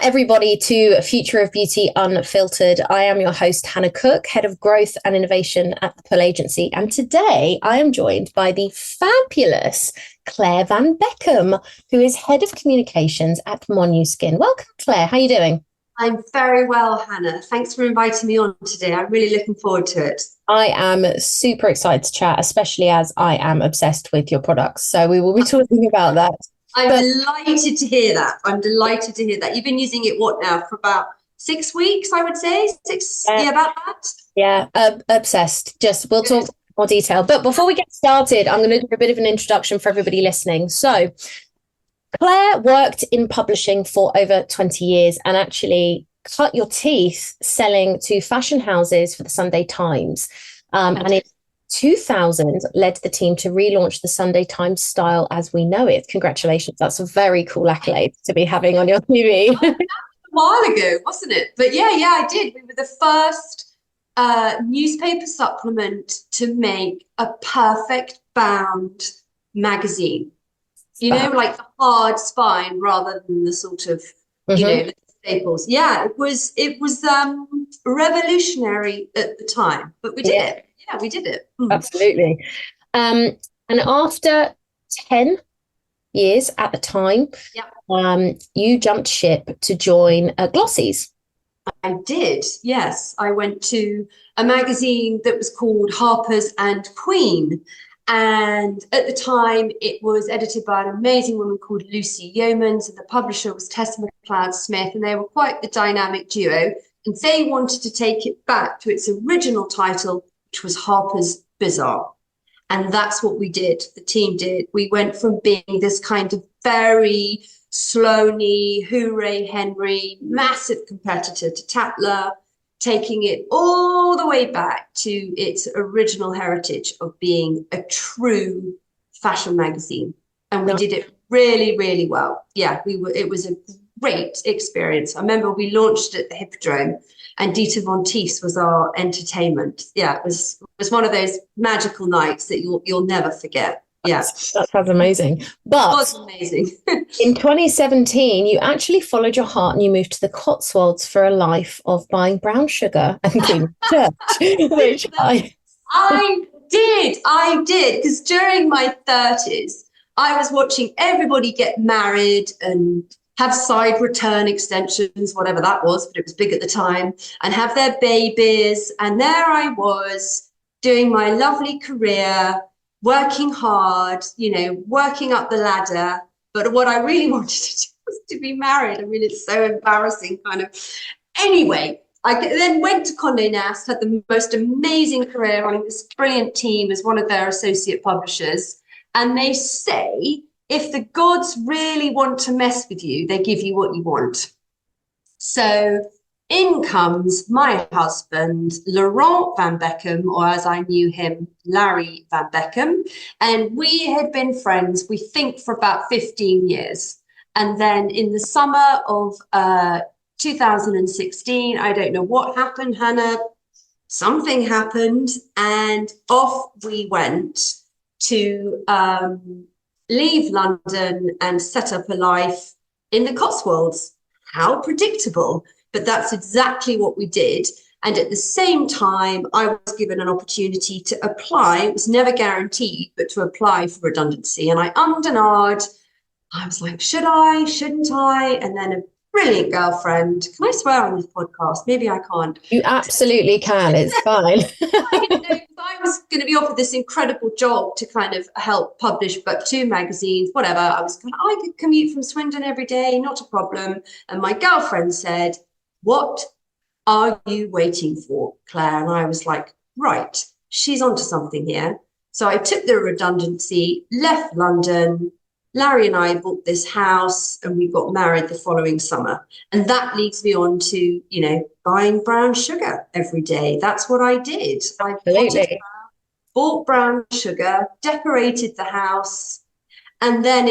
everybody, to Future of Beauty Unfiltered. I am your host, Hannah Cook, Head of Growth and Innovation at the Pull Agency. And today I am joined by the fabulous Claire Van Bekkum, who is Head of Communications at Monuskin. Welcome, Claire. How are you doing? I'm very well, Hannah. Thanks for inviting me on today. I'm really looking forward to it. I am super excited to chat, especially as I am obsessed with your products. So we will be talking about that. I'm delighted to hear that. You've been using it, what now, for about 6 weeks, I would say? About that? Yeah, obsessed. We'll talk more detail. But before we get started, I'm going to do a bit of an introduction for everybody listening. So Claire worked in publishing for over 20 years and actually cut your teeth selling to fashion houses for the Sunday Times. And in 2000, led the team to relaunch the Sunday Times style as we know it. Congratulations. That's a very cool accolade to be having on your TV. A while ago, wasn't it? But yeah, I did. We were the first newspaper supplement to make a perfect bound magazine. You know, like the hard spine rather than the sort of, the staples. Yeah, it was revolutionary at the time, but we did it. Yeah, we did it. Absolutely. And after 10 years at the time, you jumped ship to join Glossies. I did, yes. I went to a magazine that was called Harper's and Queen. And at the time, it was edited by an amazing woman called Lucy Yeomans, and the publisher was Tessa McLeod-Smith, and they were quite the dynamic duo. And they wanted to take it back to its original title, which was Harper's Bazaar. And that's what we did, the team did. We went from being this kind of very Sloaney, Hooray Henry, massive competitor to Tatler, taking it all the way back to its original heritage of being a true fashion magazine. And we did it really, really well. Yeah, it was a great experience. I remember we launched at the Hippodrome and Dieter Von Teese was our entertainment. Yeah, it was one of those magical nights that you'll never forget. Yeah, that sounds amazing. But it was amazing. In 2017, you actually followed your heart and you moved to the Cotswolds for a life of buying brown sugar and clean church, which I did, because during my 30s, I was watching everybody get married and have side return extensions, whatever that was, but it was big at the time, and have their babies. And there I was doing my lovely career, working hard, working up the ladder. But what I really wanted to do was to be married. I mean, it's so embarrassing, kind of. Anyway, I then went to Condé Nast, had the most amazing career running this brilliant team as one of their associate publishers. And they say, if the gods really want to mess with you, they give you what you want. So in comes my husband, Laurent Van Bekkum, or as I knew him, Larry Van Bekkum. And we had been friends, we think, for about 15 years. And then in the summer of 2016, I don't know what happened, Hannah, something happened, and off we went to leave London and set up a life in the Cotswolds. How predictable. But that's exactly what we did. And at the same time, I was given an opportunity to apply. It was never guaranteed, but to apply for redundancy. And I ummed and ahed. I was like, should I? Shouldn't I? And then a brilliant girlfriend. Can I swear on this podcast? Maybe I can't. You absolutely can. It's fine. I was going to be offered this incredible job to kind of help publish but 2 magazines, whatever. I could commute from Swindon every day, not a problem. And my girlfriend said, what are you waiting for, Claire? And I was like, right, she's onto something here. So I took the redundancy, left London. Larry and I bought this house and we got married the following summer. And that leads me on to, buying brown sugar every day. That's what I did. Absolutely. Bought brown sugar, decorated the house. And then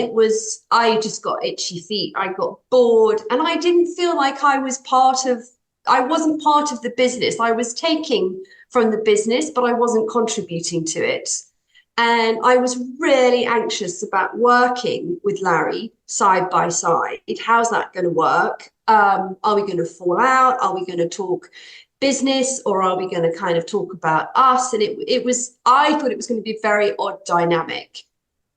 I just got itchy feet. I got bored and I didn't feel like I wasn't part of the business. I was taking from the business, but I wasn't contributing to it. And I was really anxious about working with Larry side by side. How's that going to work? Are we going to fall out? Are we going to talk business, or are we going to kind of talk about us? And I thought it was going to be a very odd dynamic.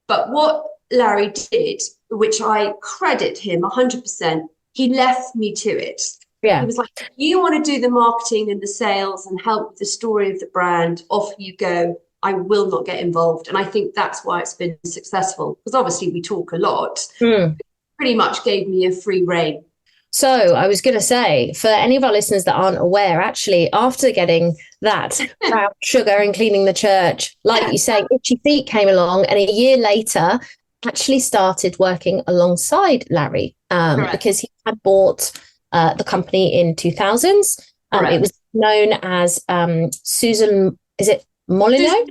But what Larry did, which I credit him 100%, he left me to it. Yeah. He was like, you want to do the marketing and the sales and help with the story of the brand, off you go. I will not get involved. And I think that's why it's been successful, because obviously we talk a lot. Pretty much gave me a free rein. So I was going to say, for any of our listeners that aren't aware, actually, after getting that brown sugar and cleaning the church, like you say, Itchy Feet came along, and a year later actually started working alongside Larry, because he had bought the company in 2000s. It was known as Susan, is it Molyneux?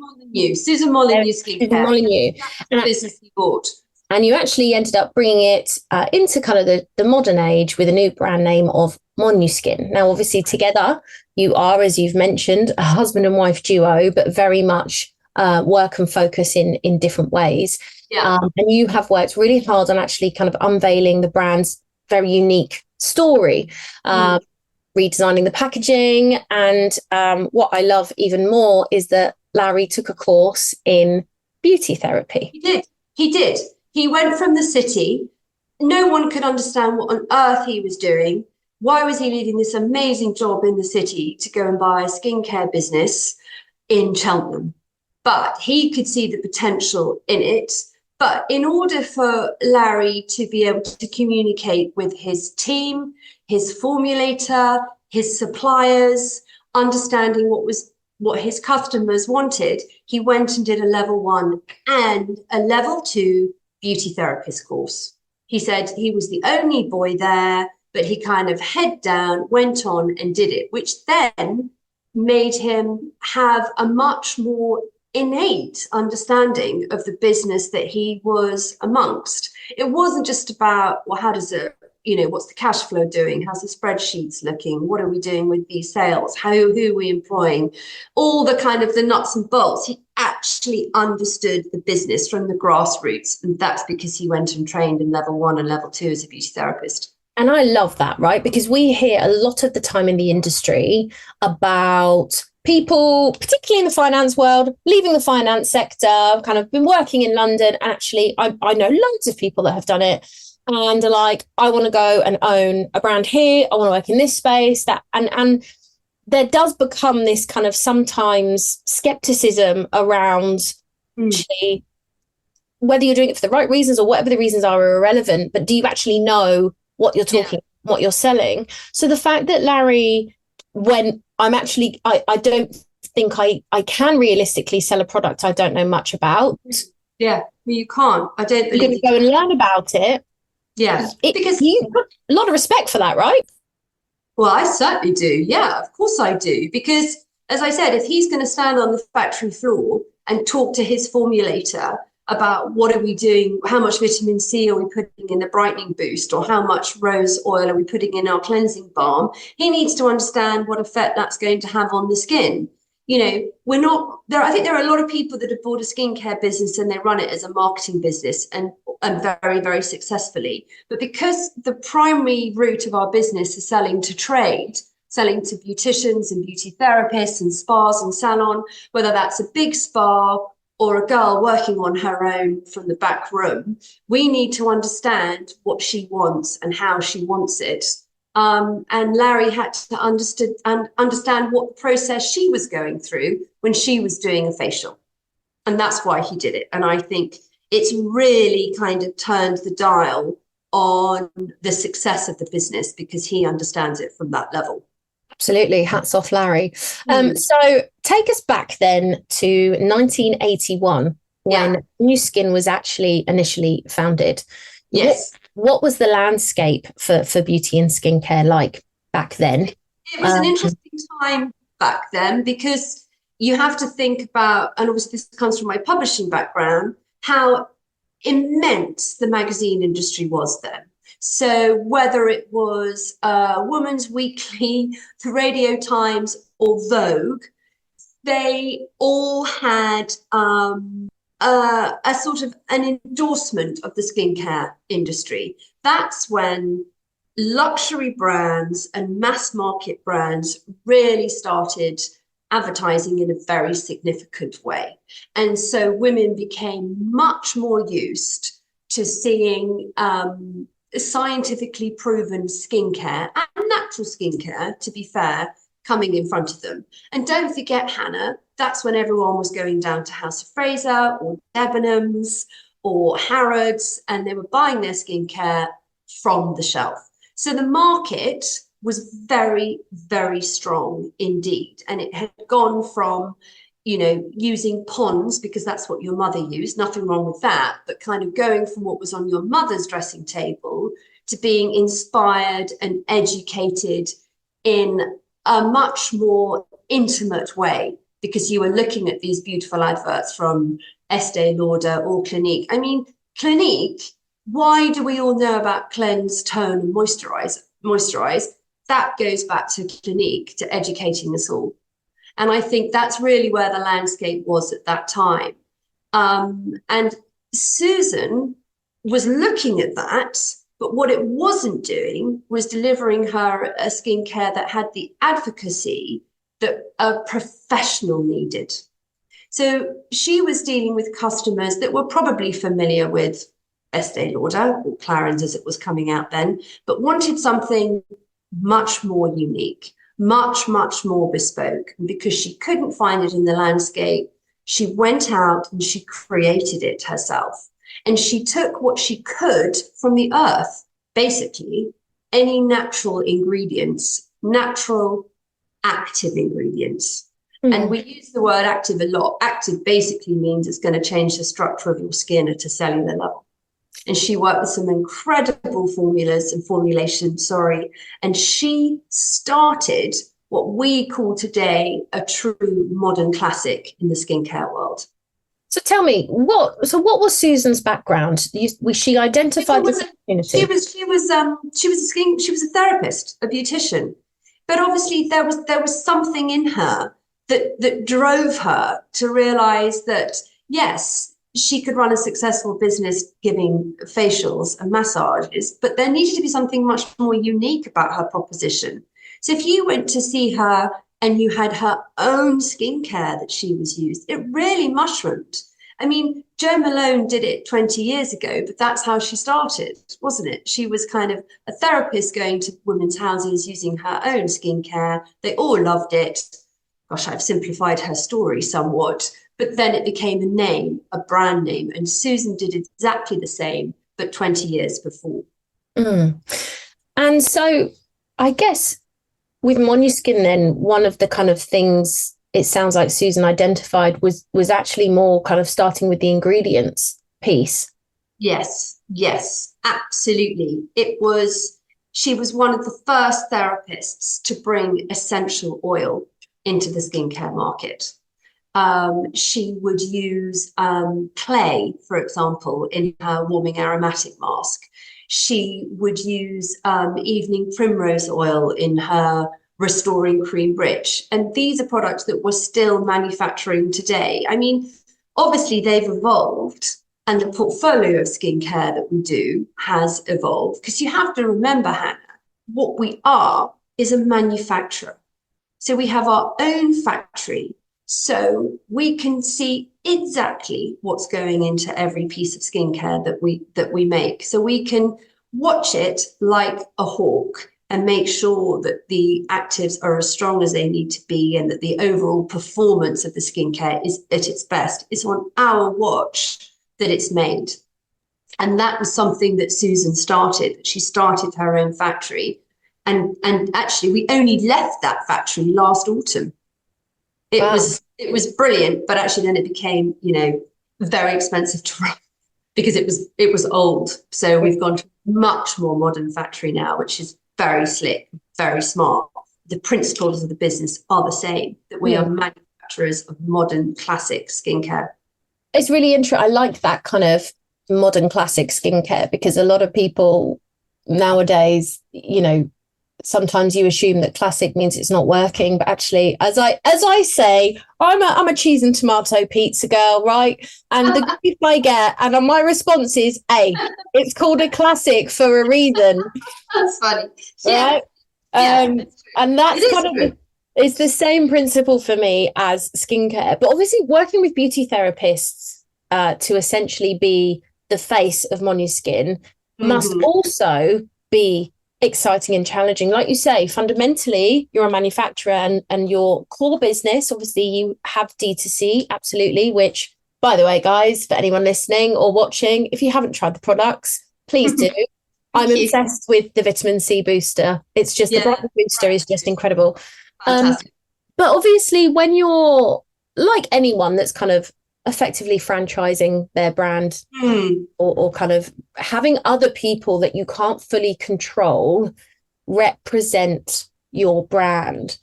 Susan Molyneux Skincare. Susan Molyneux. And business he bought. And you actually ended up bringing it into kind of the modern age with a new brand name of Monuskin. Now, obviously, together, you are, as you've mentioned, a husband and wife duo, but very much work and focus in different ways. Yeah. And you have worked really hard on actually kind of unveiling the brand's very unique story, redesigning the packaging. And what I love even more is that Larry took a course in beauty therapy. He did. He went from the city. No one could understand what on earth he was doing. Why was he leaving this amazing job in the city to go and buy a skincare business in Cheltenham? But he could see the potential in it. But in order for Larry to be able to communicate with his team, his formulator, his suppliers, understanding what his customers wanted, he went and did a level 1 and a level 2 beauty therapist course. He said he was the only boy there, but he kind of head down, went on and did it, which then made him have a much more innate understanding of the business that he was amongst. It wasn't just about, well, how does it, what's the cash flow doing? How's the spreadsheets looking? What are we doing with these sales? Who are we employing? All the kind of the nuts and bolts. He actually understood the business from the grassroots. And that's because he went and trained in level 1 and level 2 as a beauty therapist. And I love that, right? Because we hear a lot of the time in the industry about people, particularly in the finance world, leaving the finance sector, kind of been working in London. And actually, I know loads of people that have done it. And are like, I want to go and own a brand here. I want to work in this space. And there does become this kind of sometimes skepticism around actually whether you're doing it for the right reasons or whatever the reasons are irrelevant. But do you actually know what you're talking, what you're selling? So the fact that Larry, when I don't think I can realistically sell a product I don't know much about. Yeah, well, you can't. I don't believe you're going to go and learn about it. Yeah, because you've got a lot of respect for that, right? Well, I certainly do. Yeah, of course I do. Because as I said, if he's going to stand on the factory floor and talk to his formulator about what are we doing, how much vitamin C are we putting in the brightening boost, or how much rose oil are we putting in our cleansing balm, he needs to understand what effect that's going to have on the skin. We're not there. I think there are a lot of people that have bought a skincare business and they run it as a marketing business and very, very successfully. But because the primary route of our business is selling to trade, selling to beauticians and beauty therapists and spas and salon, whether that's a big spa or a girl working on her own from the back room, we need to understand what she wants and how she wants it. And Larry had to understand what process she was going through when she was doing a facial. And that's why he did it. And I think it's really kind of turned the dial on the success of the business because he understands it from that level. Absolutely. Hats off, Larry. So take us back then to 1981 when Monuskin was actually initially founded. Yes. What was the landscape for beauty and skincare like back then? It was an interesting time back then because you have to think about, and obviously this comes from my publishing background, how immense the magazine industry was then. So whether it was Woman's Weekly, the Radio Times or Vogue, they all had a sort of an endorsement of the skincare industry. That's when luxury brands and mass market brands really started advertising in a very significant way. And so women became much more used to seeing scientifically proven skincare and natural skincare, to be fair, coming in front of them. And don't forget, Hannah, that's when everyone was going down to House of Fraser or Debenhams or Harrods, and they were buying their skincare from the shelf. So the market was very, very strong indeed. And it had gone from, you know, using Ponds because that's what your mother used, nothing wrong with that, but kind of going from what was on your mother's dressing table to being inspired and educated in a much more intimate way, because you were looking at these beautiful adverts from Estee Lauder or Clinique. I mean, Clinique, why do we all know about cleanse, tone, and moisturize? That goes back to Clinique, to educating us all. And I think that's really where the landscape was at that time. And Susan was looking at that, but what it wasn't doing was delivering her a skincare that had the advocacy that a professional needed. So she was dealing with customers that were probably familiar with Estee Lauder, or Clarins as it was coming out then, but wanted something much more unique, much, much more bespoke. And because she couldn't find it in the landscape, she went out and she created it herself. And she took what she could from the earth, basically, any natural ingredients, natural active ingredients. And we use the word active a lot. Active basically means it's going to change the structure of your skin at a cellular level. And she worked with some incredible formulas and formulations, and she started what we call today a true modern classic in the skincare world. So tell me, what was Susan's background? She identified this opportunity. She was a therapist, a beautician, but obviously there was something in her that drove her to realize that, yes, she could run a successful business giving facials and massages, but there needed to be something much more unique about her proposition. So if you went to see her and you had her own skincare that she was used, it really mushroomed. I mean, Jo Malone did it 20 years ago, but that's how she started, wasn't it? She was kind of a therapist going to women's houses using her own skincare. They all loved it. Gosh, I've simplified her story somewhat, but then it became a name, a brand name. And Susan did exactly the same, but 20 years before. And so I guess with Monuskin then, one of the kind of things it sounds like Susan identified was actually more kind of starting with the ingredients piece. Yes, absolutely. She was one of the first therapists to bring essential oil into the skincare market. She would use clay, for example, in her warming aromatic mask. She would use evening primrose oil in her restoring cream rich. And these are products that we're still manufacturing today. I mean, obviously they've evolved, and the portfolio of skincare that we do has evolved, because you have to remember, Hannah, what we are is a manufacturer. So we have our own factory, so we can see exactly what's going into every piece of skincare that we make. So we can watch it like a hawk and make sure that the actives are as strong as they need to be, and that the overall performance of the skincare is at its best. It's on our watch that it's made. And that was something that Susan started. She started her own factory. And actually, we only left that factory last autumn. It was brilliant, but actually then it became, very expensive to run because it was old. So we've gone to a much more modern factory now, which is very slick, very smart. The principles of the business are the same, that we are manufacturers of modern classic skincare. It's really interesting. I like that kind of modern classic skincare, because a lot of people nowadays, sometimes you assume that classic means it's not working, but actually, as I say, I'm a cheese and tomato pizza girl, right? And the grief I get, and my response is, it's called a classic for a reason. That's funny, right? And that's it's the same principle for me as skincare, but obviously working with beauty therapists to essentially be the face of Monuskin must also be exciting and challenging. Like you say, fundamentally, you're a manufacturer and your core business, obviously you have D2C, absolutely, which, by the way, guys, for anyone listening or watching, if you haven't tried the products, please do. I'm obsessed with the vitamin C booster. It's just the brightness booster is just incredible. But obviously, when you're like anyone that's kind of effectively franchising their brand or kind of having other people that you can't fully control represent your brand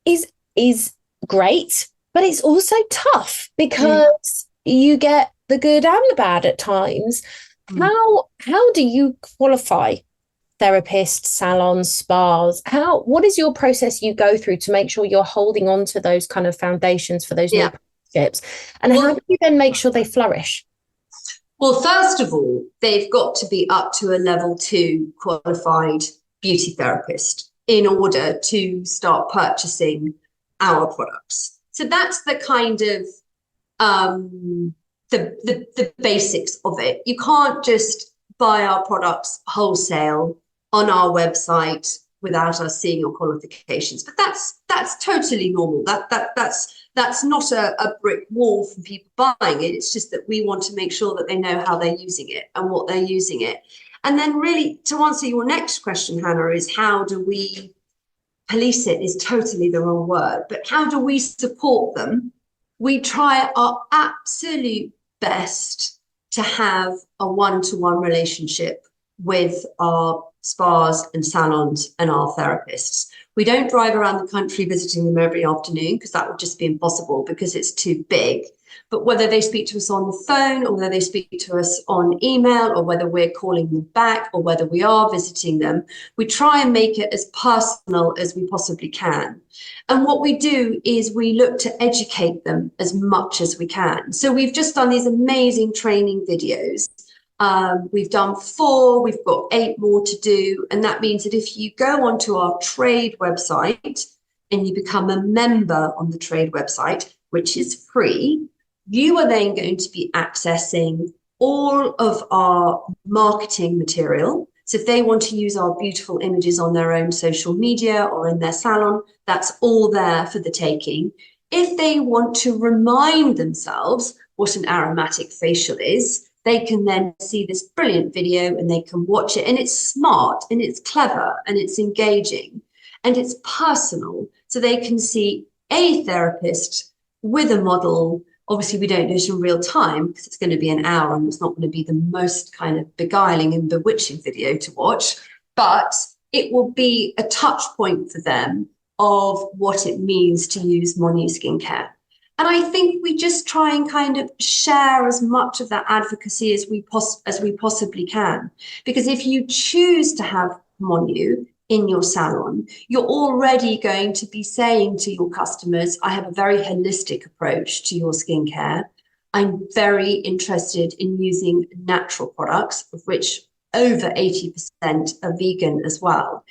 is great, but it's also tough because you get the good and the bad at times. How do you qualify therapists, salons, spas? What is your process you go through to make sure you're holding on to those kind of foundations for those new partnerships? And how do you then make sure they flourish? Well, first of all, they've got to be up to a level 2 qualified beauty therapist in order to start purchasing our products. So that's the kind of the basics of it. You can't just buy our products wholesale on our website without us seeing your qualifications. But that's totally normal. That's not a brick wall from people buying it. It's just that we want to make sure that they know how they're using it and what they're using it. And then really, to answer your next question, Hannah, is how do we police it is totally the wrong word, but how do we support them? We try our absolute best to have a one-to-one relationship with our spas and salons and our therapists. We don't drive around the country visiting them every afternoon because that would just be impossible because it's too big. But whether they speak to us on the phone or whether they speak to us on email or whether we're calling them back or whether we are visiting them, we try and make it as personal as we possibly can. And what we do is we look to educate them as much as we can. So we've just done these amazing training videos. We've done 4, we've got 8 more to do. And that means that if you go onto our trade website and you become a member on the trade website, which is free, you are then going to be accessing all of our marketing material. So if they want to use our beautiful images on their own social media or in their salon, that's all there for the taking. If they want to remind themselves what an aromatic facial is, they can then see this brilliant video and they can watch it. And it's smart and it's clever and it's engaging and it's personal. So they can see a therapist with a model. Obviously, we don't do it in real time because it's going to be an hour and it's not going to be the most kind of beguiling and bewitching video to watch, but it will be a touch point for them of what it means to use Monuskin care. And I think we just try and kind of share as much of that advocacy as we possibly can. Because if you choose to have Monu in your salon, you're already going to be saying to your customers, I have a very holistic approach to your skincare. I'm very interested in using natural products, of which over 80% are vegan as well.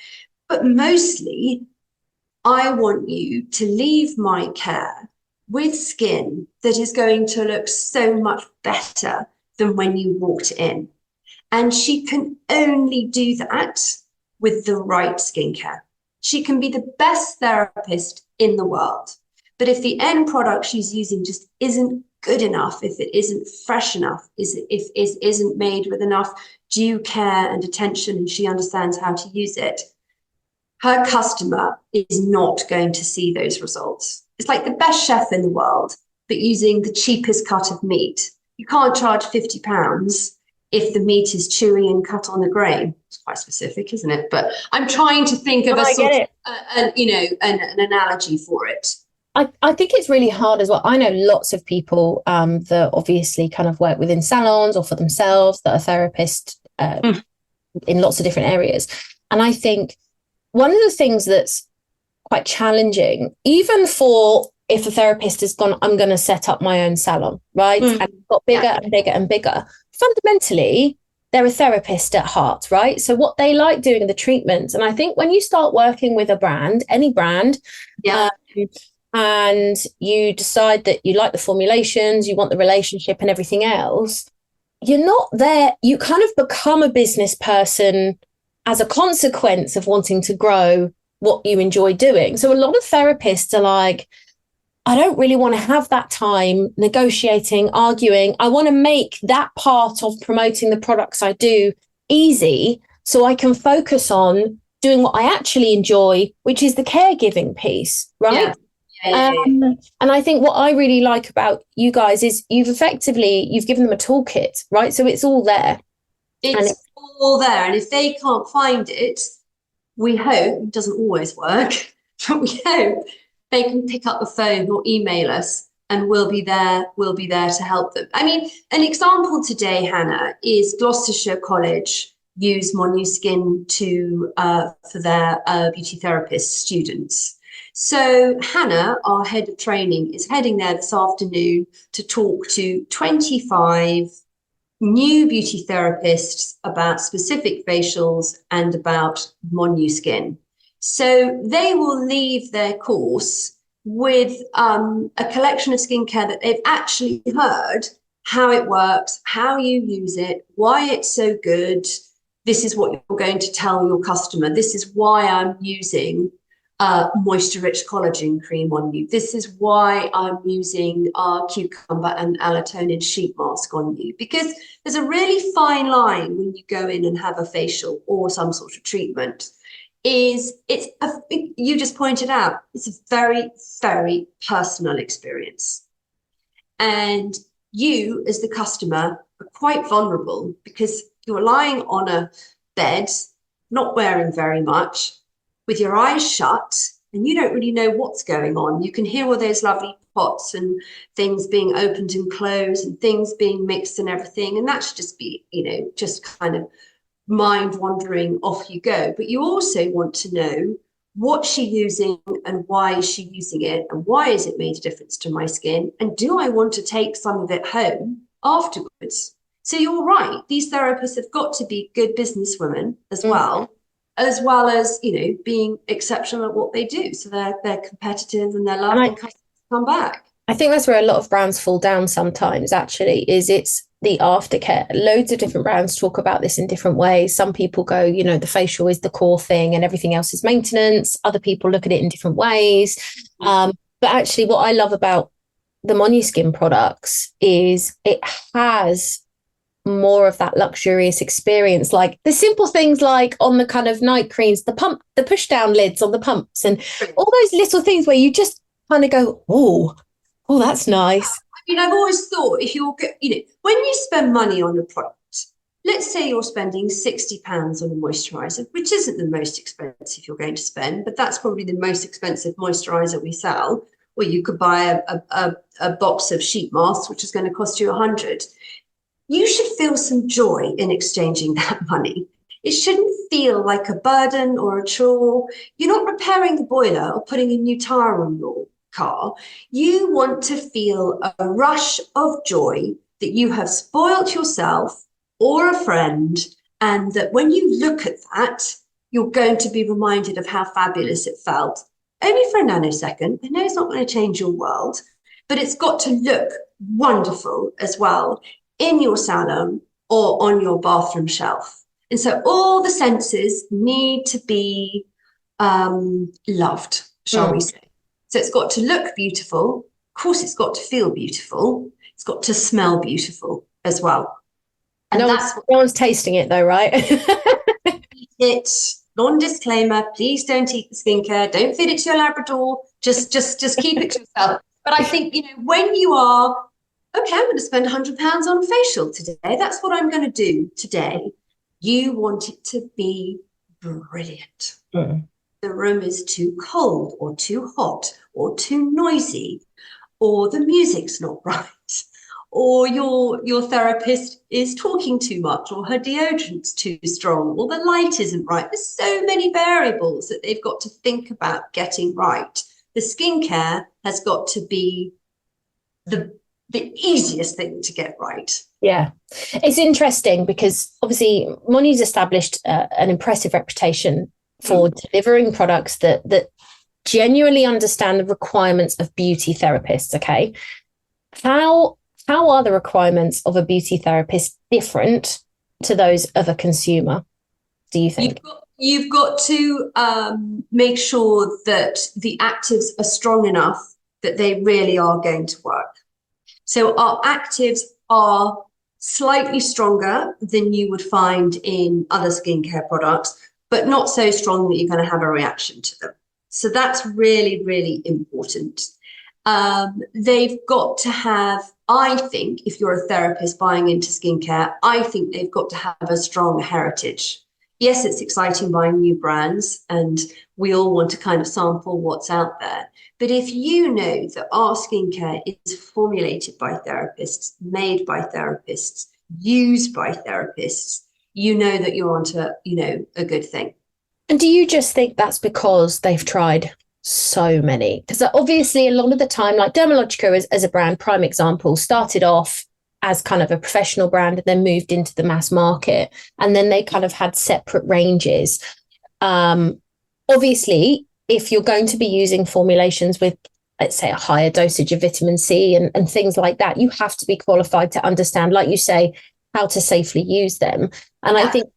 But mostly, I want you to leave my care with skin that is going to look so much better than when you walked in. And she can only do that with the right skincare. She can be the best therapist in the world. But if the end product she's using just isn't good enough, if it isn't fresh enough, if it isn't made with enough due care and attention and she understands how to use it, her customer is not going to see those results. It's like the best chef in the world, but using the cheapest cut of meat. You can't charge £50 if the meat is chewy and cut on the grain. It's quite specific, isn't it? But I'm trying to think of an analogy for it. I think it's really hard as well. I know lots of people that obviously kind of work within salons or for themselves that are therapists in lots of different areas. And I think one of the things that's quite challenging, even for if a therapist has gone, I'm going to set up my own salon, right? And got bigger and bigger and bigger. Fundamentally, they're a therapist at heart, right? So what they like doing are the treatments. And I think when you start working with a brand, any brand, and you decide that you like the formulations, you want the relationship and everything else, you're not there. You kind of become a business person as a consequence of wanting to grow what you enjoy doing. So a lot of therapists are like, I don't really want to have that time negotiating, arguing. I want to make that part of promoting the products I do easy so I can focus on doing what I actually enjoy, which is the caregiving piece, right? And I think what I really like about you guys is you've given them a toolkit, right? So it's all there. It's all there. And if they can't find it, we hope, it doesn't always work, but we hope they can pick up the phone or email us and we'll be there to help them. I mean, an example today, Hannah, is Gloucestershire College use Monuskin for their beauty therapist students. So Hannah, our head of training, is heading there this afternoon to talk to 25 new beauty therapists about specific facials and about Monuskin. So they will leave their course with a collection of skincare that they've actually heard how it works, how you use it, why it's so good. This is what you're going to tell your customer. This is why I'm using moisture-rich collagen cream on you. This is why I'm using our cucumber and allotonin sheet mask on you. Because there's a really fine line when you go in and have a facial or some sort of treatment. You just pointed out, it's a very, very personal experience. And you, as the customer, are quite vulnerable because you're lying on a bed, not wearing very much, with your eyes shut, and you don't really know what's going on. You can hear all those lovely pots and things being opened and closed and things being mixed and everything. And that should just be, just kind of mind wandering, off you go. But you also want to know what's she using and why is she using it and why has it made a difference to my skin, and do I want to take some of it home afterwards? So you're right, these therapists have got to be good businesswomen as well as being exceptional at what they do, so they're competitive and they're loved and customers come back. I think that's where a lot of brands fall down sometimes, actually, is it's the aftercare. Loads of different brands talk about this in different ways. Some people go, the facial is the core thing and everything else is maintenance. Other people look at it in different ways. But actually, what I love about the Monuskin products is it has more of that luxurious experience, like the simple things like on the kind of night creams, the push down lids on the pumps, and all those little things where you just kind of go, oh, that's nice. I mean, I've always thought if you're, when you spend money on a product, let's say you're spending £60 on a moisturizer, which isn't the most expensive you're going to spend, but that's probably the most expensive moisturizer we sell. Or you could buy a box of sheet masks, which is going to cost you £100. You should feel some joy in exchanging that money. It shouldn't feel like a burden or a chore. You're not repairing the boiler or putting a new tire on your car. You want to feel a rush of joy that you have spoilt yourself or a friend, and that when you look at that, you're going to be reminded of how fabulous it felt. Only for a nanosecond. I know it's not going to change your world, but it's got to look wonderful as well in your salon or on your bathroom shelf. And so all the senses need to be loved, shall we say. So it's got to look beautiful. Of course, it's got to feel beautiful. It's got to smell beautiful as well. And no one's tasting it though, right? It, non-disclaimer, please don't eat the skincare. Don't feed it to your Labrador. Just keep it to yourself. But I think, when you are, okay, I'm going to spend £100 on a facial today. That's what I'm going to do today. You want it to be brilliant. The room is too cold or too hot or too noisy, or the music's not right, or your therapist is talking too much, or her deodorant's too strong, or the light isn't right. There's so many variables that they've got to think about getting right. The skincare has got to be the easiest thing to get right. Yeah, it's interesting because obviously Moni's established an impressive reputation for delivering products that genuinely understand the requirements of beauty therapists. Okay, how are the requirements of a beauty therapist different to those of a consumer, do you think? You've got to make sure that the actives are strong enough that they really are going to work. So our actives are slightly stronger than you would find in other skincare products, but not so strong that you're going to have a reaction to them. So that's really, really important. They've got to have, I think, if you're a therapist buying into skincare, I think they've got to have a strong heritage. Yes, it's exciting buying new brands, and we all want to kind of sample what's out there. But if you know that our skincare is formulated by therapists, made by therapists, used by therapists, you know that you're onto, a good thing. And do you just think that's because they've tried so many? Because obviously a lot of the time, like Dermalogica as a brand, prime example, started off as kind of a professional brand and then moved into the mass market. And then they kind of had separate ranges. Obviously, if you're going to be using formulations with, let's say, a higher dosage of vitamin C and things like that, you have to be qualified to understand, like you say, how to safely use them. And I think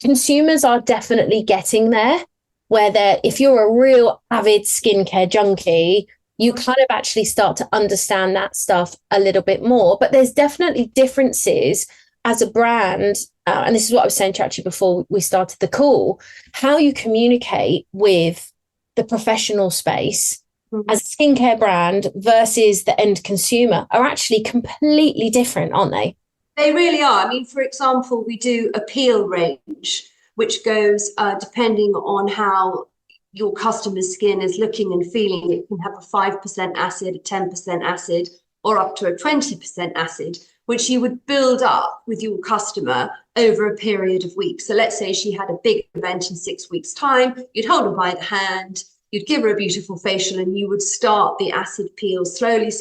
consumers are definitely getting there, where if you're a real avid skincare junkie, you kind of actually start to understand that stuff a little bit more. But there's definitely differences as a brand. And this is what I was saying to actually before we started the call, how you communicate with the professional space as a skincare brand versus the end consumer are actually completely different, aren't they? They really are. I mean, for example, we do a peel range, which goes depending on how your customer's skin is looking and feeling. It can have a 5% acid, a 10% acid, or up to a 20% acid, which you would build up with your customer over a period of weeks. So let's say she had a big event in 6 weeks' time, you'd hold her by the hand, you'd give her a beautiful facial, and you would start the acid peel slowly,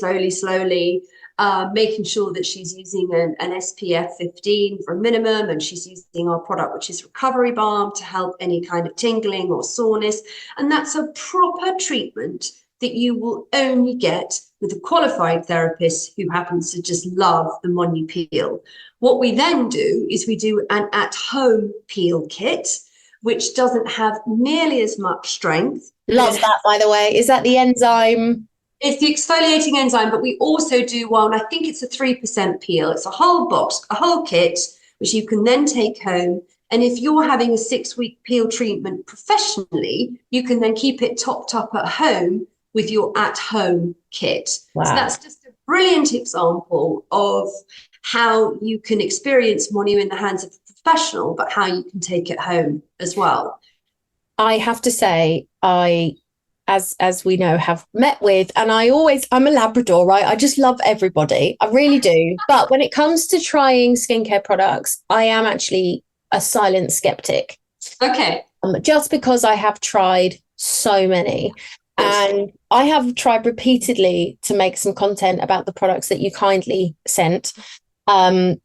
making sure that she's using an SPF 15 for a minimum, and she's using our product, which is Recovery Balm, to help any kind of tingling or soreness. And that's a proper treatment that you will only get with a qualified therapist who happens to just love the Monu peel. What we then do is we do an at-home peel kit, which doesn't have nearly as much strength. Love that, by the way. Is that the enzyme? It's the exfoliating enzyme, but we also do one, I think it's a 3% peel. It's a whole box, a whole kit, which you can then take home. And if you're having a 6-week peel treatment professionally, you can then keep it topped up at home with your at-home kit. Wow. So that's just a brilliant example of how you can experience Monu in the hands of a professional, but how you can take it home as well. I have to say, as we know, have met with, and I'm a Labrador, right? I just love everybody. I really do. But when it comes to trying skincare products, I am actually a silent skeptic. Okay. Just because I have tried so many. And I have tried repeatedly to make some content about the products that you kindly sent. And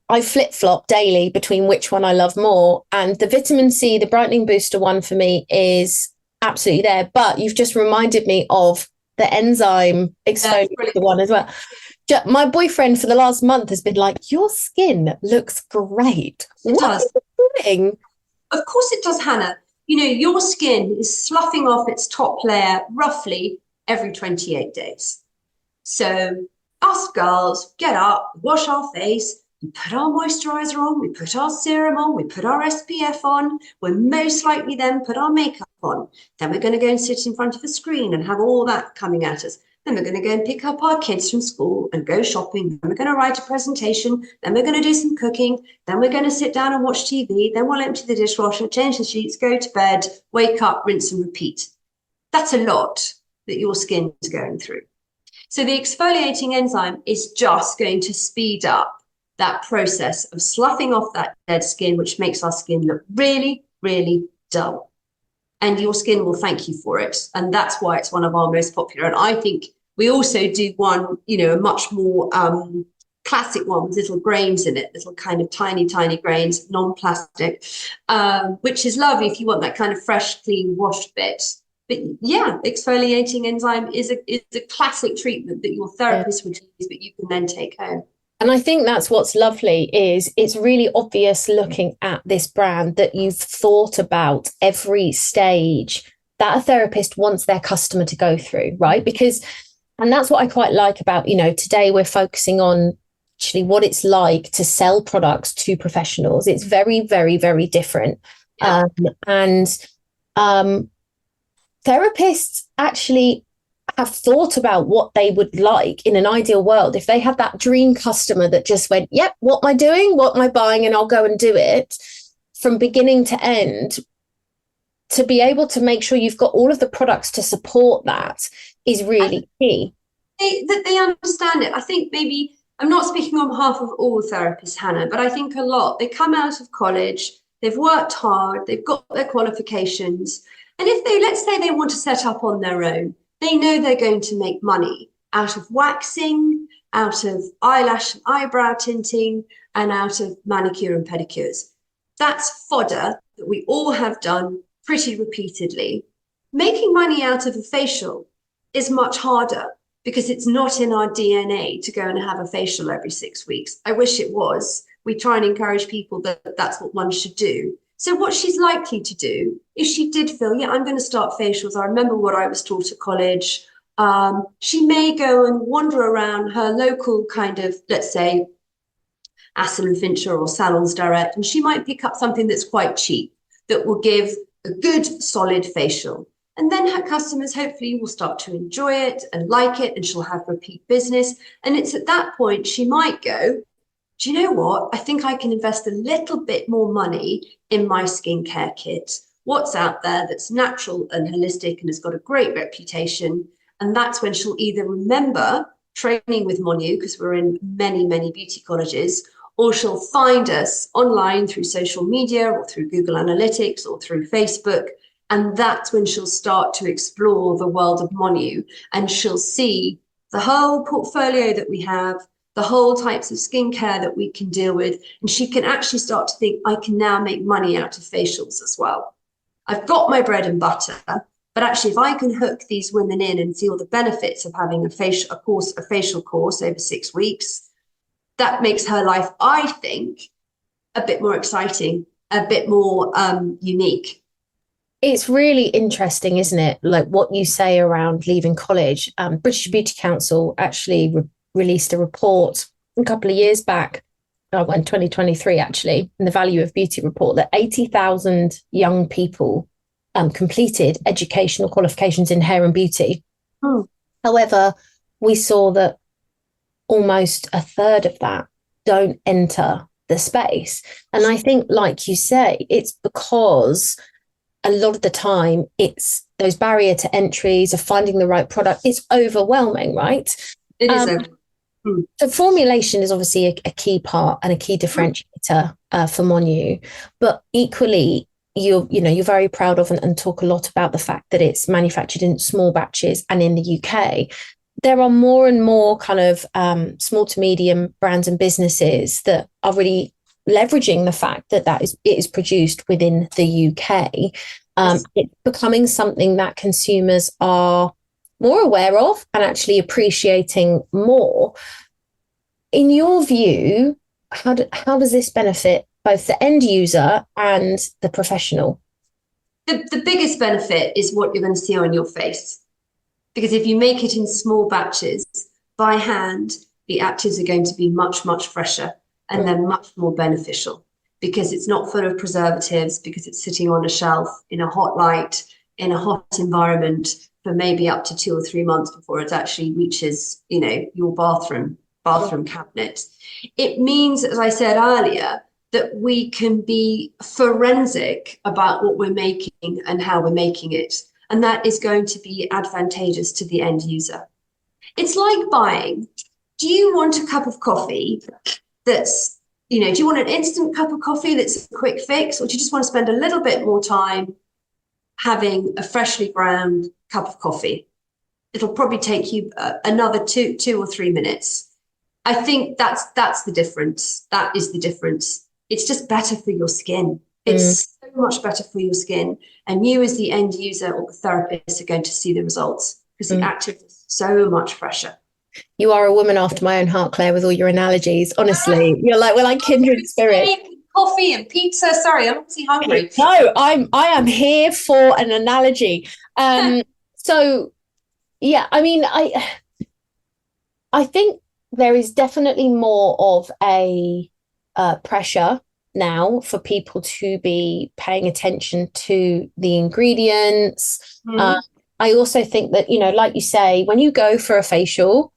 I flip-flop daily between which one I love more. And the vitamin C, the brightening booster one for me is absolutely there. But you've just reminded me of the enzyme exfoliator one as well. My boyfriend for the last month has been like, your skin looks great. What are you doing? Of course it does, Hannah. Your skin is sloughing off its top layer roughly every 28 days. So us girls get up, wash our face, we put our moisturizer on, we put our serum on, we put our SPF on, we'll most likely then put our makeup on. Then we're going to go and sit in front of a screen and have all that coming at us. Then we're going to go and pick up our kids from school and go shopping. Then we're going to write a presentation. Then we're going to do some cooking. Then we're going to sit down and watch TV. Then we'll empty the dishwasher, change the sheets, go to bed, wake up, rinse and repeat. That's a lot that your skin is going through. So the exfoliating enzyme is just going to speed up that process of sloughing off that dead skin, which makes our skin look really, really dull. And your skin will thank you for it. And that's why it's one of our most popular. And I think we also do one, a much more classic one with little grains in it, little kind of tiny grains, non-plastic, which is lovely if you want that kind of fresh, clean, washed bit. But yeah, exfoliating enzyme is a classic treatment that your therapist would use, but you can then take home. And I think that's what's lovely is it's really obvious looking at this brand that you've thought about every stage that a therapist wants their customer to go through, right? And that's what I quite like about, today we're focusing on actually what it's like to sell products to professionals. It's very, very, very different. Yeah. Therapists actually have thought about what they would like in an ideal world. If they had that dream customer that just went, yep, what am I doing? What am I buying? And I'll go and do it from beginning to end, to be able to make sure you've got all of the products to support that is really key. That they understand it. I think maybe, I'm not speaking on behalf of all therapists, Hannah, but I think a lot, they come out of college, they've worked hard, they've got their qualifications. And if let's say they want to set up on their own, they know they're going to make money out of waxing, out of eyelash and eyebrow tinting, and out of manicure and pedicures. That's fodder that we all have done pretty repeatedly. Making money out of a facial is much harder because it's not in our DNA to go and have a facial every 6 weeks. I wish it was. We try and encourage people that that's what one should do. So what she's likely to do is she did feel, yeah, I'm going to start facials. I remember what I was taught at college. She may go and wander around her local kind of, let's say, Aston and Fincher or Salons Direct, and she might pick up something that's quite cheap that will give a good, solid facial. And then her customers hopefully will start to enjoy it and like it, and she'll have repeat business. And it's at that point she might go, do you know what? I think I can invest a little bit more money in my skincare kit. What's out there that's natural and holistic and has got a great reputation? And that's when she'll either remember training with Monu, because we're in many, many beauty colleges, or she'll find us online through social media or through Google Analytics or through Facebook. And that's when she'll start to explore the world of Monu, and she'll see the whole portfolio that we have, the whole types of skincare that we can deal with. And she can actually start to think, I can now make money out of facials as well. I've got my bread and butter, but actually if I can hook these women in and see all the benefits of having a facial course over 6 weeks, that makes her life, I think, a bit more exciting, a bit more unique. It's really interesting, isn't it? Like what you say around leaving college. British Beauty Council actually released a report a couple of years back, in 2023 actually, in the Value of Beauty report, that 80,000 young people completed educational qualifications in hair and beauty. However, we saw that almost a third of that don't enter the space. And I think, like you say, it's because a lot of the time it's those barrier to entries of finding the right product. It's overwhelming, right? It is. So formulation is obviously a key part and a key differentiator for Monu, but equally you're very proud of and talk a lot about the fact that it's manufactured in small batches and in the UK. There are more and more kind of small to medium brands and businesses that are really leveraging the fact that it is produced within the UK. Yes. It's becoming something that consumers are more aware of and actually appreciating more. In your view, how does this benefit both the end user and the professional? The biggest benefit is what you're going to see on your face. Because if you make it in small batches by hand, the actives are going to be much, much fresher and they're much more beneficial because it's not full of preservatives, because it's sitting on a shelf in a hot light, in a hot environment for maybe up to 2 or 3 months before it actually reaches, your bathroom cabinet. It means, as I said earlier, that we can be forensic about what we're making and how we're making it. And that is going to be advantageous to the end user. It's like buying. Do you want a cup of coffee that's, do you want an instant cup of coffee that's a quick fix, or do you just want to spend a little bit more time having a freshly ground cup of coffee? It'll probably take you another 2 or 3 minutes. I think that's the difference. That is the difference. It's just better for your skin. It's so much better for your skin. And you as the end user or the therapist are going to see the results, because the active is so much fresher. You are a woman after my own heart, Claire, with all your analogies. Honestly, we're like kindred spirits. Coffee and pizza. Sorry, I'm obviously hungry. No, I am here for an analogy. So yeah, I mean, I think there is definitely more of a pressure now for people to be paying attention to the ingredients. I also think that, like you say, when you go for a facial,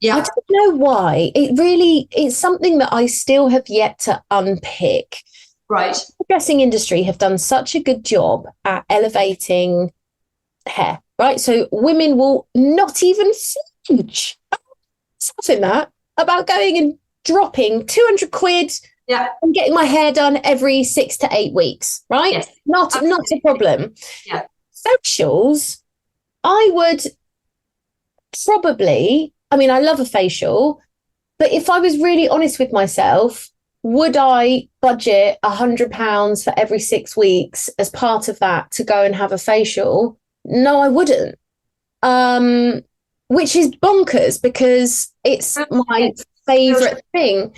I don't know why. It's something that I still have yet to unpick. Right. The dressing industry have done such a good job at elevating hair, right? So women will not even flinch about going and dropping 200 quid and getting my hair done every 6 to 8 weeks, right? Yes, not a problem. Yeah. Facials, I would probably, I love a facial, but if I was really honest with myself, would I budget £100 for every 6 weeks as part of that to go and have a facial? No, I wouldn't. Which is bonkers, because it's my favorite thing.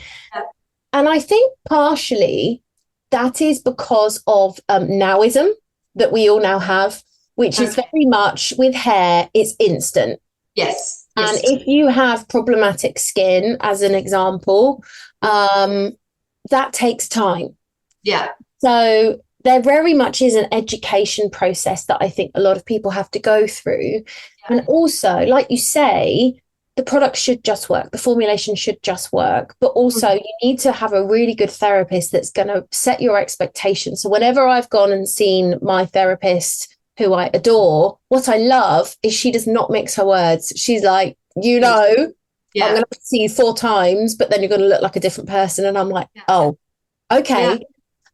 And I think partially that is because of nowism that we all now have, which is very much with hair, it's instant. Yes. And if you have problematic skin, as an example, that takes time. Yeah. So there very much is an education process that I think a lot of people have to go through. Yeah. And also, like you say, the product should just work. The formulation should just work. But also you need to have a really good therapist that's going to set your expectations. So whenever I've gone and seen my therapist, who I adore, what I love is she does not mix her words. She's like, I'm going to see you 4 times, but then you're going to look like a different person. And I'm like, oh, okay. Yeah.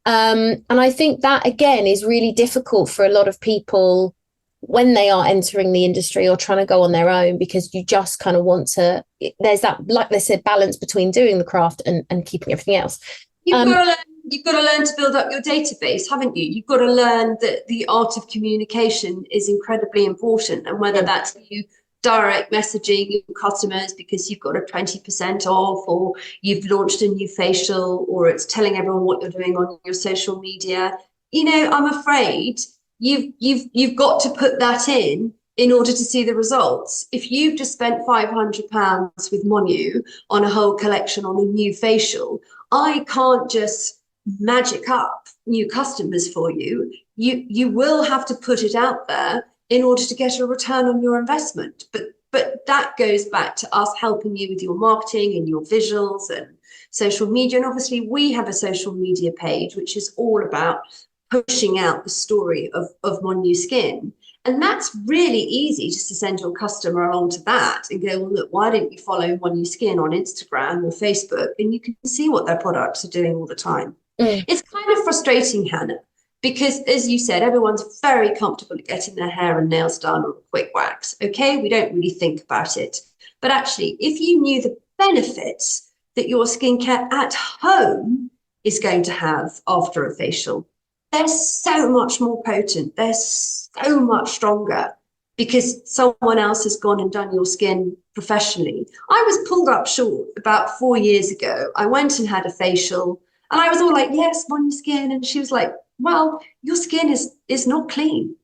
And I think that, again, is really difficult for a lot of people when they are entering the industry or trying to go on their own, because you just kind of want to, there's that, like they said, balance between doing the craft and keeping everything else. You've got to learn to build up your database, haven't you? You've got to learn that the art of communication is incredibly important, and whether that's you direct messaging your customers because you've got a 20% off, or you've launched a new facial, or it's telling everyone what you're doing on your social media. I'm afraid you've got to put that in order to see the results. If you've just spent £500 with Monu on a whole collection on a new facial, I can't just magic up new customers for you. You will have to put it out there in order to get a return on your investment. But that goes back to us helping you with your marketing and your visuals and social media. And obviously we have a social media page, which is all about pushing out the story of Monuskin. And that's really easy, just to send your customer along to that and go, well, look, why don't you follow Monuskin on Instagram or Facebook? And you can see what their products are doing all the time. It's kind of frustrating, Hannah, because, as you said, everyone's very comfortable getting their hair and nails done or a quick wax. Okay, we don't really think about it. But actually, if you knew the benefits that your skincare at home is going to have after a facial, they're so much more potent. They're so much stronger because someone else has gone and done your skin professionally. I was pulled up short about 4 years ago. I went and had a facial, and I was all like, yes, Monuskin. And she was like, well, your skin is not clean.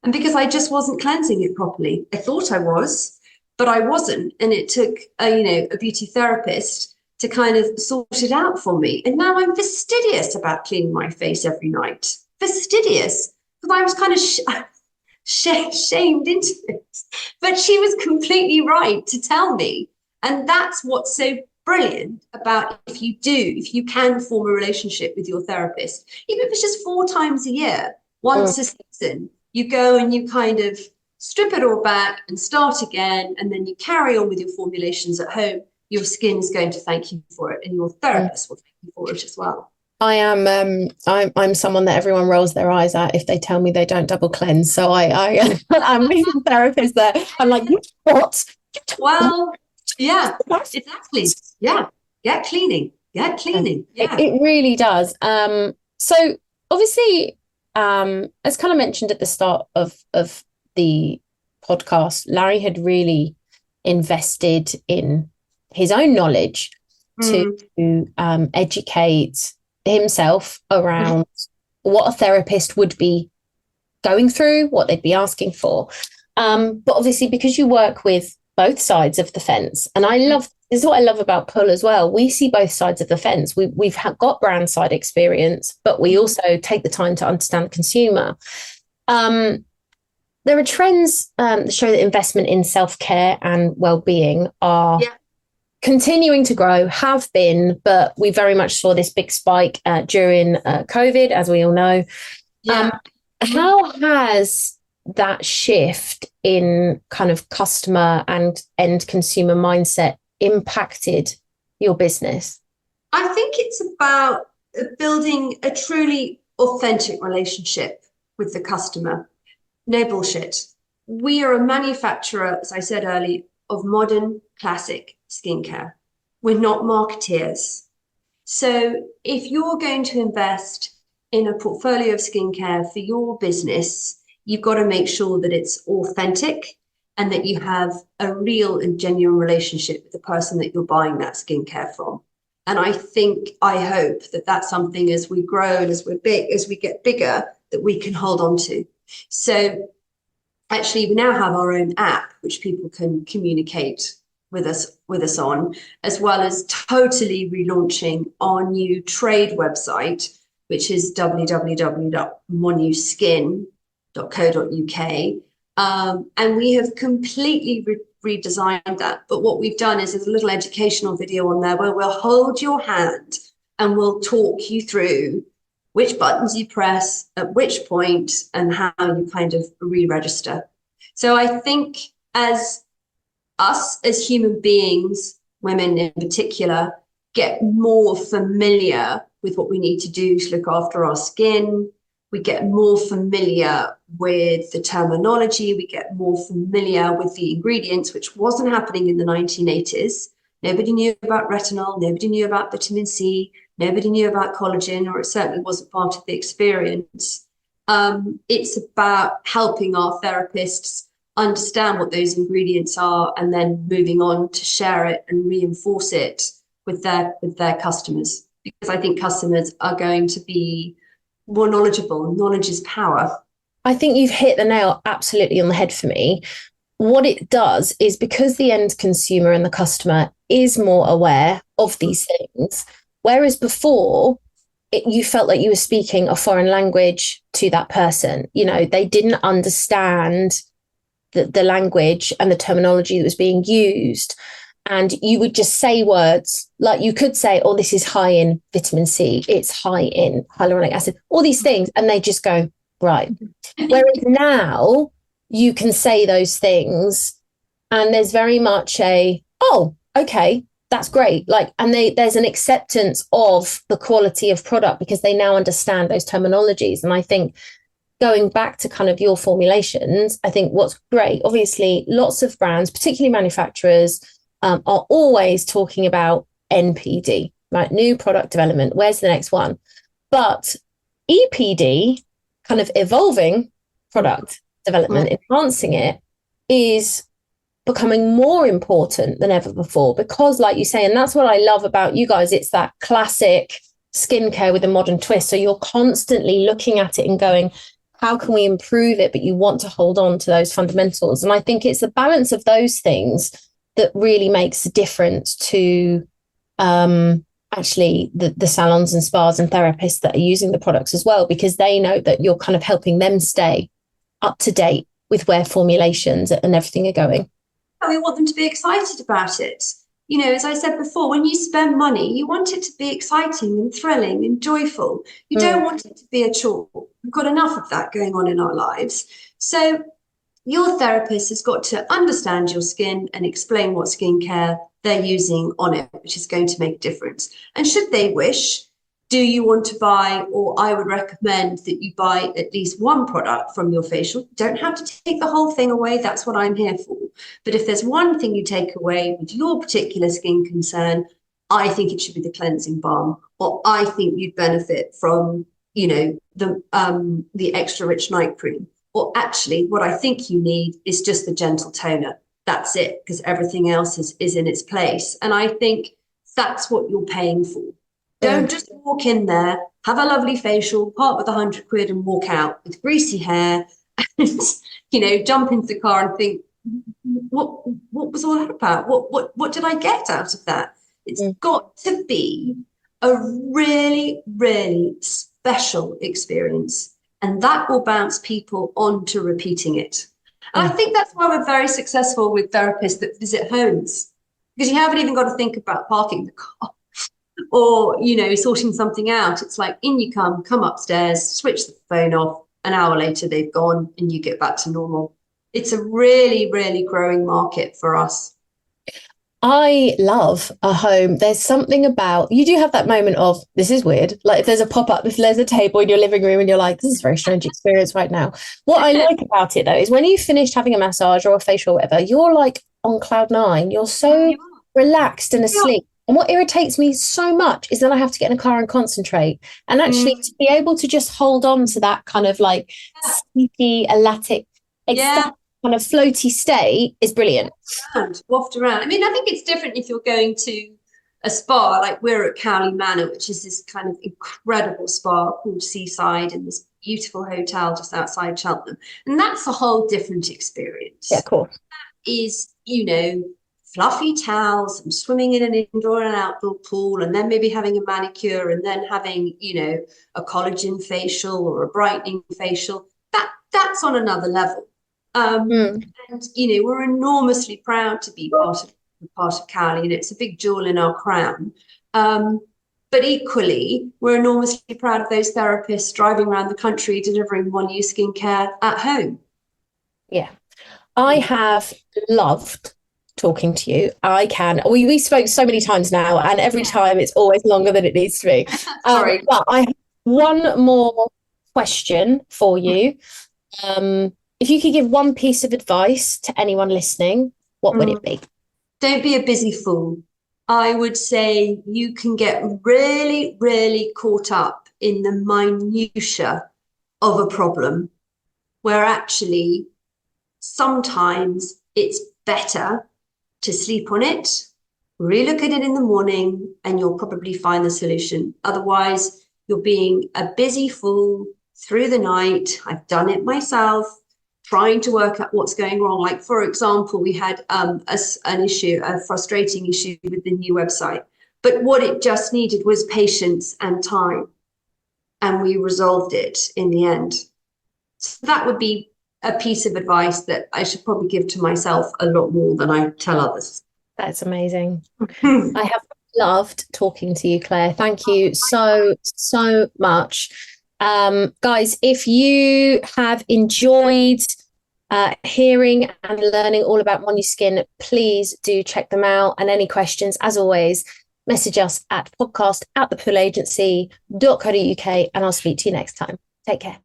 And because I just wasn't cleansing it properly. I thought I was, but I wasn't. And it took a beauty therapist to kind of sort it out for me. And now I'm fastidious about cleaning my face every night. Fastidious. Because I was kind of shamed into it. But she was completely right to tell me. And that's what's so brilliant about if you can form a relationship with your therapist, even if it's just 4 times a year, once a season, you go and you kind of strip it all back and start again, and then you carry on with your formulations at home, your skin's going to thank you for it, and your therapist will thank you for it as well. I'm someone that everyone rolls their eyes at if they tell me they don't double cleanse. So I'm a therapist that I'm like, what? Well, yeah, exactly. Yeah, get cleaning. Yeah. It really does. So obviously, as kind of mentioned at the start of the podcast, Larry had really invested in his own knowledge to educate himself around what a therapist would be going through, what they'd be asking for. But obviously, because you work with both sides of the fence, and this is what I love about Pull as well. We see both sides of the fence. We've got brand side experience, but we also take the time to understand the consumer. There are trends that show that investment in self-care and well-being are continuing to grow, have been, but we very much saw this big spike during COVID, as we all know. How has that shift in kind of customer and end consumer mindset impacted your business? I think it's about building a truly authentic relationship with the customer. No bullshit. We are a manufacturer, as I said earlier, of modern classic skincare. We're not marketeers. So if you're going to invest in a portfolio of skincare for your business, you've got to make sure that it's authentic and that you have a real and genuine relationship with the person that you're buying that skincare from. And I hope that that's something as we grow and as we get bigger, that we can hold on to. So actually, we now have our own app, which people can communicate with us on, as well as totally relaunching our new trade website, which is www.monuskin.co.uk. And we have completely redesigned that. But what we've done is there's a little educational video on there where we'll hold your hand and we'll talk you through which buttons you press at which point and how you kind of re-register. So I think as us as human beings, women in particular, get more familiar with what we need to do to look after our skin, we get more familiar with the terminology, we get more familiar with the ingredients, which wasn't happening in the 1980s. Nobody knew about retinol, nobody knew about vitamin C, nobody knew about collagen, or it certainly wasn't part of the experience. It's about helping our therapists understand what those ingredients are and then moving on to share it and reinforce it with their customers. Because I think customers are going to be more knowledgeable. Knowledge is power. I think you've hit the nail absolutely on the head for me. What it does is, because the end consumer and the customer is more aware of these things, whereas before you felt like you were speaking a foreign language to that person. You know, they didn't understand the language and the terminology that was being used. And you would just say words like you could say, oh, this is high in vitamin C, it's high in hyaluronic acid, all these things. And they just go, right. Whereas now you can say those things and there's very much oh, okay, that's great. Like, and there's an acceptance of the quality of product because they now understand those terminologies. And I think going back to kind of your formulations, I think what's great, obviously lots of brands, particularly manufacturers, are always talking about NPD, right? New product development. Where's the next one? But EPD, kind of evolving product development, enhancing it, is becoming more important than ever before because, like you say, and that's what I love about you guys, it's that classic skincare with a modern twist. So you're constantly looking at it and going, how can we improve it? But you want to hold on to those fundamentals. And I think it's the balance of those things that really makes a difference to actually the salons and spas and therapists that are using the products as well, because they know that you're kind of helping them stay up to date with where formulations and everything are going. We want them to be excited about it. You know, as I said before, when you spend money, you want it to be exciting and thrilling and joyful. You don't want it to be a chore. We've got enough of that going on in our lives. So your therapist has got to understand your skin and explain what skincare they're using on it, which is going to make a difference. And should they wish, do you want to buy, or I would recommend that you buy at least one product from your facial. You don't have to take the whole thing away. That's what I'm here for. But if there's one thing you take away with your particular skin concern, I think it should be the cleansing balm, or I think you'd benefit from, the extra rich night cream. Or actually, what I think you need is just the gentle toner. That's it, because everything else is in its place. And I think that's what you're paying for. Don't just walk in there, have a lovely facial, part with £100 and walk out with greasy hair and, jump into the car and think, what was all that about? What did I get out of that? It's got to be a really, really special experience. And that will bounce people on to repeating it. And I think that's why we're very successful with therapists that visit homes, because you haven't even got to think about parking the car or, sorting something out. It's like, in you come upstairs, switch the phone off. An hour later, they've gone and you get back to normal. It's a really, really growing market for us. I love a home. There's something about, you do have that moment of, this is weird. Like if there's a pop-up, if there's a table in your living room and you're like, this is a very strange experience right now. What I like about it though, is when you finished having a massage or a facial or whatever, you're like on cloud nine. You're so relaxed and asleep. And what irritates me so much is that I have to get in a car and concentrate. And actually to be able to just hold on to that kind of like sleepy, elatic, kind of floaty state is brilliant. Waft around. I mean, I think it's different if you're going to a spa, like we're at Cowley Manor, which is this kind of incredible spa called Seaside in this beautiful hotel just outside Cheltenham. And that's a whole different experience. Yeah, cool. That is, fluffy towels and swimming in an indoor and outdoor pool, and then maybe having a manicure, and then having, a collagen facial or a brightening facial. That's on another level. And we're enormously proud to be part of Cowley, and it's a big jewel in our crown. But equally, we're enormously proud of those therapists driving around the country delivering Monuskin care at home. Yeah, I have loved talking to you. We spoke so many times now, and every time it's always longer than it needs to be. Sorry. But I have one more question for you. If you could give one piece of advice to anyone listening, what would it be? Don't be a busy fool. I would say you can get really, really caught up in the minutiae of a problem, where actually sometimes it's better to sleep on it, relook at it in the morning, and you'll probably find the solution. Otherwise, you're being a busy fool through the night. I've done it myself, trying to work out what's going wrong. Like, for example, we had a frustrating issue with the new website, but what it just needed was patience and time, and we resolved it in the end. So that would be a piece of advice that I should probably give to myself a lot more than I tell others. That's amazing. I have loved talking to you, Claire. Thank you so much. Guys, if you have enjoyed hearing and learning all about Monuskin, please do check them out. And any questions, as always, message us at podcast@thepoolagency.co.uk, and I'll speak to you next time. Take care.